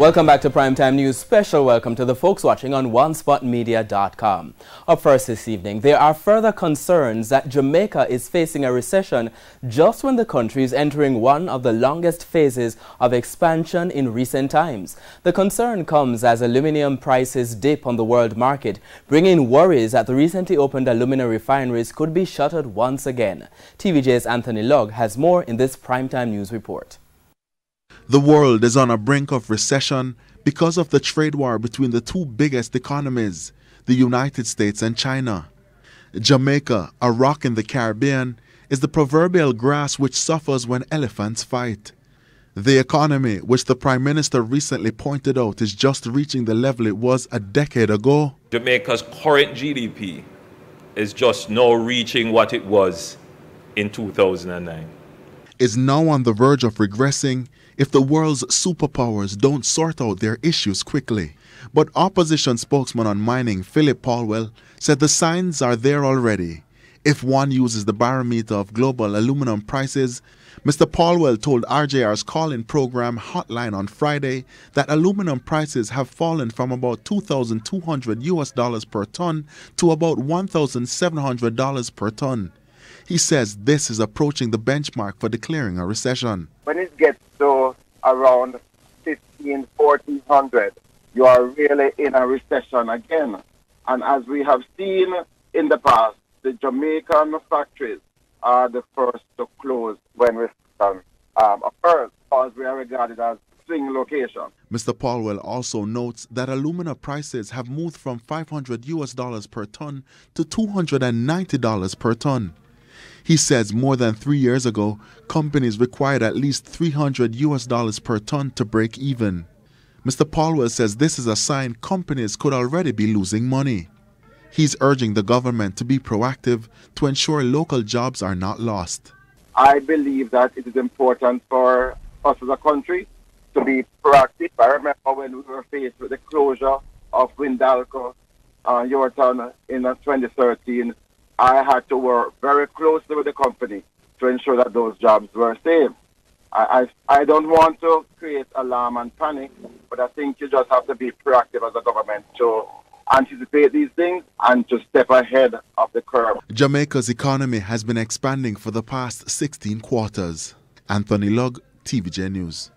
Welcome back to Primetime News. Special welcome to the folks watching on OneSpotMedia.com. Up first this evening, there are further concerns that Jamaica is facing a recession just when the country is entering one of the longest phases of expansion in recent times. The concern comes as aluminum prices dip on the world market, bringing worries that the recently opened aluminum refineries could be shuttered once again. TVJ's Anthony Lugg has more in this Primetime News report. The world is on a brink of recession because of the trade war between the two biggest economies, the United States and China. Jamaica, a rock in the Caribbean, is the proverbial grass which suffers when elephants fight. The economy, which the Prime Minister recently pointed out is just reaching the level it was a decade ago. Jamaica's current GDP is just now reaching what it was in 2009. Is now on the verge of regressing if the world's superpowers don't sort out their issues quickly. But opposition spokesman on mining Philip Paulwell said the signs are there already. If one uses the barometer of global aluminum prices, Mr. Paulwell told RJR's call-in program Hotline on Friday that aluminum prices have fallen from about $2,200 per ton to about $1,700 per ton. He says this is approaching the benchmark for declaring a recession. When it gets to around 15, 1400, you are really in a recession again. And as we have seen in the past, the Jamaican factories are the first to close when recession occurs, because we are regarded as swing location. Mr. Paulwell also notes that alumina prices have moved from $500 per ton to $290 per ton. He says more than 3 years ago, companies required at least $300 per ton to break even. Mr. Paulwell says this is a sign companies could already be losing money. He's urging the government to be proactive to ensure local jobs are not lost. I believe that it is important for us as a country to be proactive. I remember when we were faced with the closure of Windalco, Yorton in 2013, I had to work very closely with the company to ensure that those jobs were saved. I don't want to create alarm and panic, but I think you just have to be proactive as a government to anticipate these things and to step ahead of the curve. Jamaica's economy has been expanding for the past 16 quarters. Anthony Lugg, TVJ News.